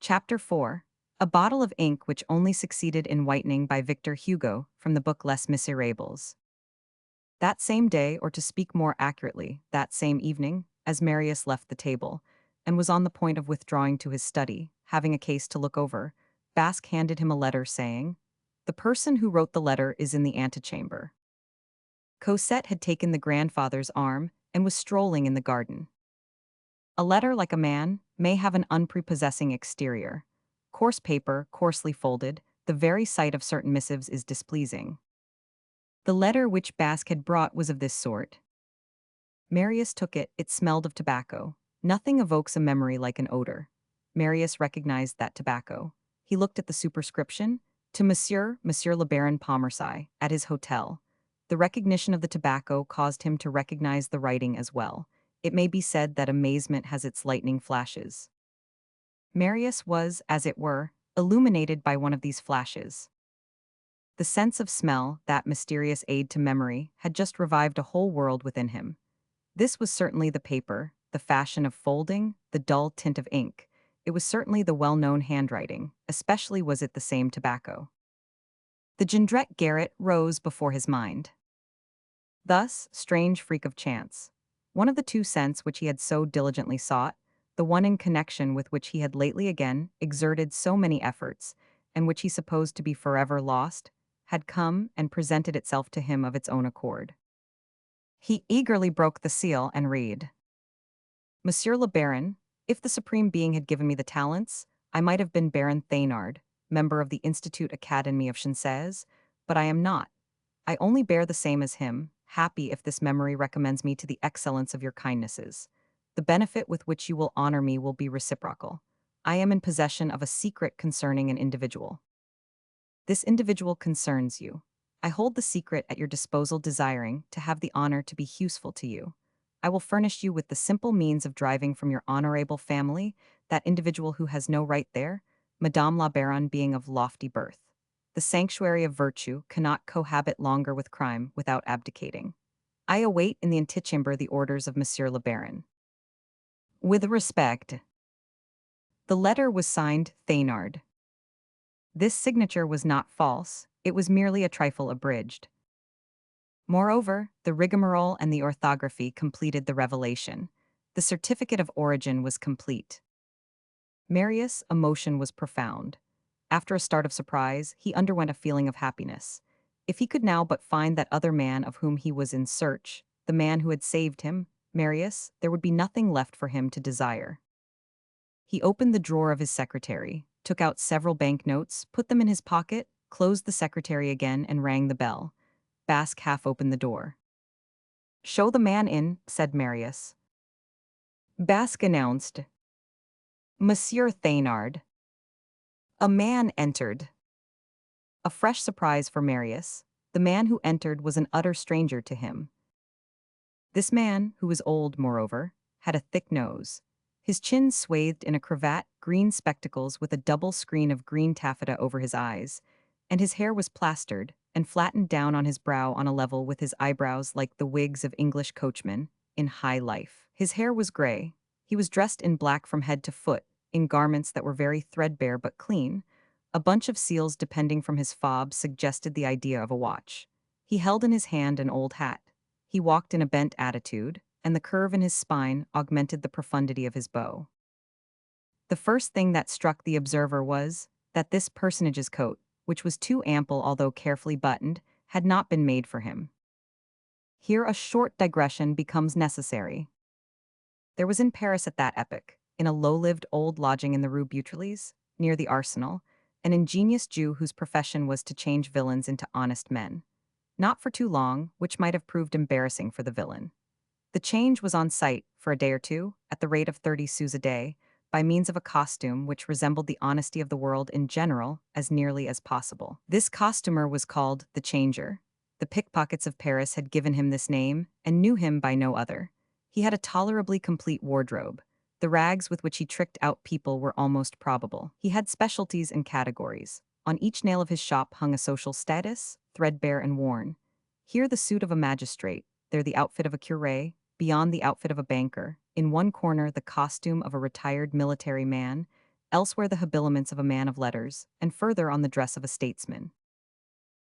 Chapter 4. A Bottle of Ink Which Only Succeeded in Whitening by Victor Hugo from the book Les Miserables. That same day, or to speak more accurately, that same evening, as Marius left the table, and was on the point of withdrawing to his study, having a case to look over, Basque handed him a letter saying, "The person who wrote the letter is in the antechamber." Cosette had taken the grandfather's arm and was strolling in the garden. A letter, like a man, may have an unprepossessing exterior. Coarse paper, coarsely folded, the very sight of certain missives is displeasing. The letter which Basque had brought was of this sort. Marius took it, it smelled of tobacco. Nothing evokes a memory like an odor. Marius recognized that tobacco. He looked at the superscription, to Monsieur le Baron Pontmercy, at his hotel. The recognition of the tobacco caused him to recognize the writing as well. It may be said that amazement has its lightning flashes. Marius was, as it were, illuminated by one of these flashes. The sense of smell, that mysterious aid to memory, had just revived a whole world within him. This was certainly the paper, the fashion of folding, the dull tint of ink. It was certainly the well-known handwriting, especially was it the same tobacco. The Jondrette garret rose before his mind. Thus, strange freak of chance. One of the two scents which he had so diligently sought, the one in connection with which he had lately again exerted so many efforts, and which he supposed to be forever lost, had come and presented itself to him of its own accord. He eagerly broke the seal and read. Monsieur le Baron, if the Supreme Being had given me the talents, I might have been Baron Thénard, member of the Institute Academy of Sciences, but I am not. I only bear the same as him, happy if this memory recommends me to the excellence of your kindnesses. The benefit with which you will honor me will be reciprocal. I am in possession of a secret concerning an individual. This individual concerns you. I hold the secret at your disposal, desiring to have the honor to be useful to you. I will furnish you with the simple means of driving from your honorable family that individual who has no right there, Madame la Baronne being of lofty birth. The sanctuary of virtue cannot cohabit longer with crime without abdicating. I await in the antechamber the orders of Monsieur le Baron. With respect. The letter was signed Thénard. This signature was not false, it was merely a trifle abridged. Moreover, the rigmarole and the orthography completed the revelation. The certificate of origin was complete. Marius' emotion was profound. After a start of surprise, he underwent a feeling of happiness. If he could now but find that other man of whom he was in search, the man who had saved him, Marius, there would be nothing left for him to desire. He opened the drawer of his secretary, took out several banknotes, put them in his pocket, closed the secretary again, and rang the bell. Basque half opened the door. "Show the man in," said Marius. Basque announced, "Monsieur Thénard." A man entered. A fresh surprise for Marius. The man who entered was an utter stranger to him. This man, who was old, moreover, had a thick nose. His chin swathed in a cravat, green spectacles with a double screen of green taffeta over his eyes, and his hair was plastered and flattened down on his brow on a level with his eyebrows like the wigs of English coachmen in high life. His hair was gray. He was dressed in black from head to foot, in garments that were very threadbare but clean. A bunch of seals depending from his fob suggested the idea of a watch. He held in his hand an old hat. He walked in a bent attitude, and the curve in his spine augmented the profundity of his bow. The first thing that struck the observer was that this personage's coat, which was too ample although carefully buttoned, had not been made for him. Here a short digression becomes necessary. There was in Paris at that epoch, in a low-lived old lodging in the Rue Beautreillis, near the Arsenal, an ingenious Jew whose profession was to change villains into honest men. Not for too long, which might have proved embarrassing for the villain. The change was on sight, for a day or two, at the rate of 30 sous a day, by means of a costume which resembled the honesty of the world in general as nearly as possible. This costumer was called the Changer. The pickpockets of Paris had given him this name and knew him by no other. He had a tolerably complete wardrobe. The rags with which he tricked out people were almost probable. He had specialties and categories. On each nail of his shop hung a social status, threadbare and worn. Here the suit of a magistrate, there the outfit of a curé, beyond the outfit of a banker, in one corner the costume of a retired military man, elsewhere the habiliments of a man of letters, and further on the dress of a statesman.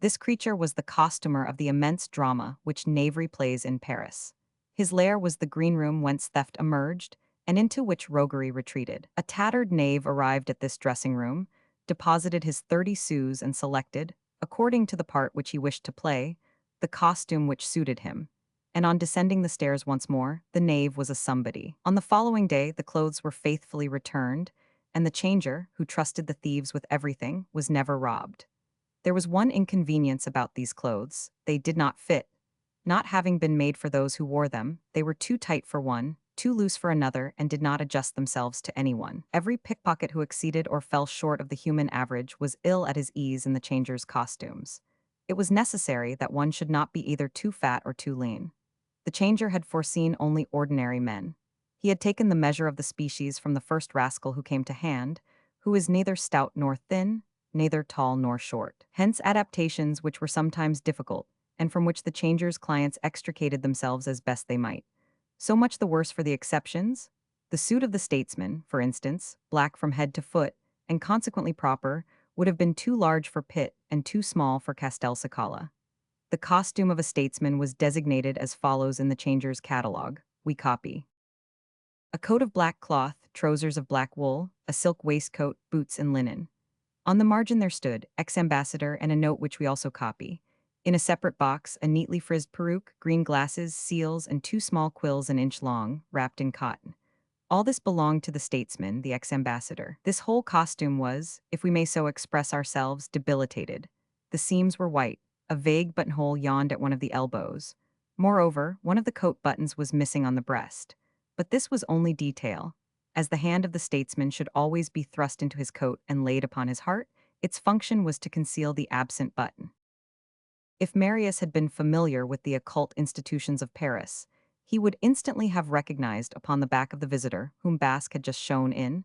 This creature was the costumer of the immense drama which knavery plays in Paris. His lair was the green room whence theft emerged, and into which roguery retreated. A tattered knave arrived at this dressing-room, deposited his 30 sous and selected, according to the part which he wished to play, the costume which suited him. And on descending the stairs once more, the knave was a somebody. On the following day, the clothes were faithfully returned, and the changer, who trusted the thieves with everything, was never robbed. There was one inconvenience about these clothes: they did not fit. Not having been made for those who wore them, they were too tight for one, too loose for another, and did not adjust themselves to anyone. Every pickpocket who exceeded or fell short of the human average was ill at his ease in the changer's costumes. It was necessary that one should not be either too fat or too lean. The changer had foreseen only ordinary men. He had taken the measure of the species from the first rascal who came to hand, who is neither stout nor thin, neither tall nor short. Hence adaptations which were sometimes difficult, and from which the changer's clients extricated themselves as best they might. So much the worse for the exceptions. The suit of the statesman, for instance, black from head to foot, and consequently proper, would have been too large for Pitt and too small for Castelcicala. The costume of a statesman was designated as follows in the changer's catalogue. We copy: a coat of black cloth, trousers of black wool, a silk waistcoat, boots and linen. On the margin there stood, ex-ambassador, and a note which we also copy. In a separate box, a neatly frizzed peruke, green glasses, seals, and 2 small quills an inch long, wrapped in cotton. All this belonged to the statesman, the ex-ambassador. This whole costume was, if we may so express ourselves, debilitated. The seams were white. A vague buttonhole yawned at one of the elbows. Moreover, one of the coat buttons was missing on the breast. But this was only detail. As the hand of the statesman should always be thrust into his coat and laid upon his heart, its function was to conceal the absent button. If Marius had been familiar with the occult institutions of Paris, he would instantly have recognized upon the back of the visitor, whom Basque had just shown in,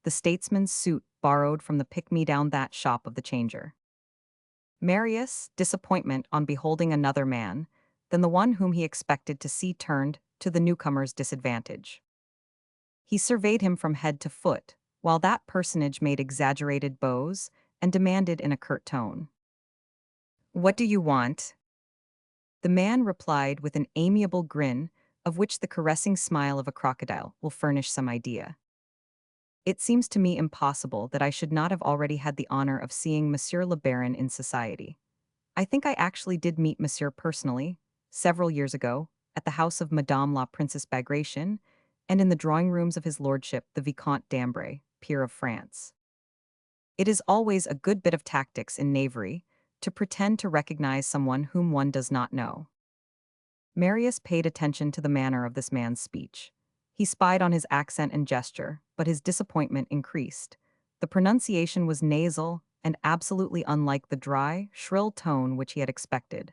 the statesman's suit borrowed from the pick-me-down-that shop of the changer. Marius' disappointment on beholding another man than the one whom he expected to see turned to the newcomer's disadvantage. He surveyed him from head to foot, while that personage made exaggerated bows and demanded in a curt tone, "What do you want?" The man replied with an amiable grin, of which the caressing smile of a crocodile will furnish some idea. "It seems to me impossible that I should not have already had the honor of seeing Monsieur le Baron in society. I think I actually did meet Monsieur personally, several years ago, at the house of Madame la Princesse Bagration, and in the drawing-rooms of his lordship the Vicomte d'Ambray, peer of France. It is always a good bit of tactics in knavery to pretend to recognize someone whom one does not know." Marius paid attention to the manner of this man's speech. He spied on his accent and gesture, but his disappointment increased. The pronunciation was nasal and absolutely unlike the dry, shrill tone which he had expected.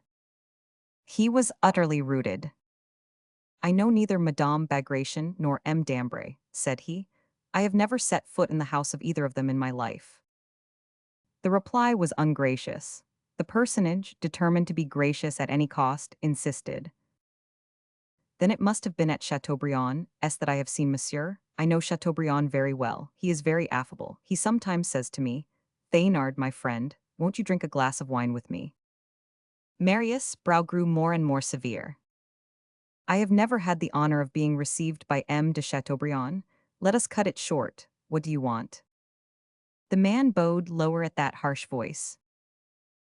He was utterly routed. "I know neither Madame Bagration nor M. d'Ambray," said he. "I have never set foot in the house of either of them in my life." The reply was ungracious. The personage, determined to be gracious at any cost, insisted. "Then it must have been at Chateaubriand's that I have seen Monsieur. I know Chateaubriand very well. He is very affable. He sometimes says to me, 'Thénard, my friend, won't you drink a glass of wine with me?'" Marius' brow grew more and more severe. "I have never had the honor of being received by M. de Chateaubriand. Let us cut it short. What do you want?" The man bowed lower at that harsh voice.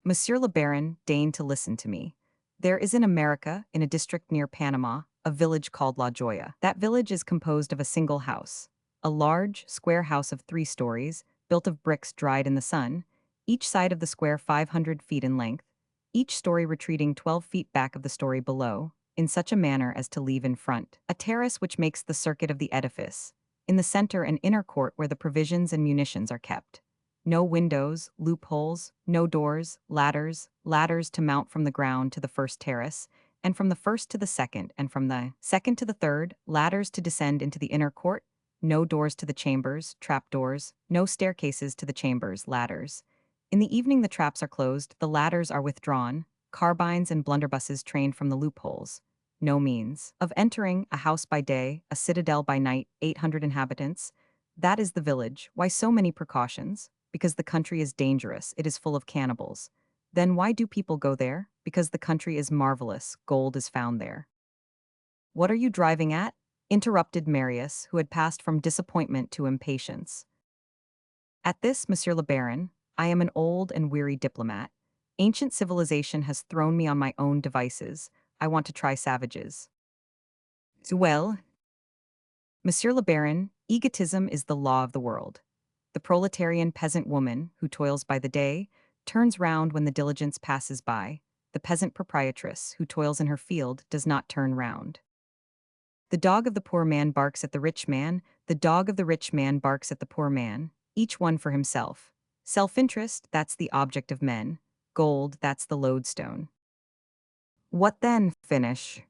"Monsieur le Baron, deign to listen to me. There is in America, in a district near Panama, a village called La Joya. That village is composed of a single house, a large, square house of 3 stories, built of bricks dried in the sun, each side of the square 500 feet in length, each story retreating 12 feet back of the story below, in such a manner as to leave in front a terrace which makes the circuit of the edifice, in the center an inner court where the provisions and munitions are kept. No windows, loopholes, no doors, ladders to mount from the ground to the first terrace, and from the first to the second, and from the second to the third, ladders to descend into the inner court, no doors to the chambers, trapdoors, no staircases to the chambers, ladders. In the evening the traps are closed, the ladders are withdrawn, carbines and blunderbusses trained from the loopholes. No means of entering, a house by day, a citadel by night, 800 inhabitants. That is the village. Why so many precautions? Because the country is dangerous, it is full of cannibals. Then why do people go there? Because the country is marvelous, gold is found there. What are you driving at? Interrupted Marius, who had passed from disappointment to impatience. At this, Monsieur le Baron, I am an old and weary diplomat. Ancient civilization has thrown me on my own devices. I want to try savages. Well, Monsieur le Baron, egotism is the law of the world. The proletarian peasant woman, who toils by the day, turns round when the diligence passes by. The peasant proprietress, who toils in her field, does not turn round. The dog of the poor man barks at the rich man, the dog of the rich man barks at the poor man, each one for himself. Self-interest, that's the object of men. Gold, that's the lodestone. What then? Finish.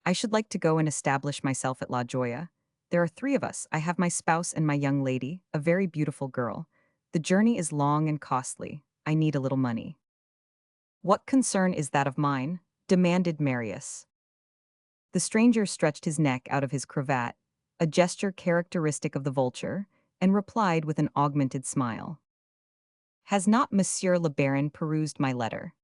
I should like to go and establish myself at La Joya. There are three of us. I have my spouse and my young lady, a very beautiful girl. The journey is long and costly. I need a little money. What concern is that of mine? Demanded Marius. The stranger stretched his neck out of his cravat, a gesture characteristic of the vulture, and replied with an augmented smile. Has not Monsieur le Baron perused my letter?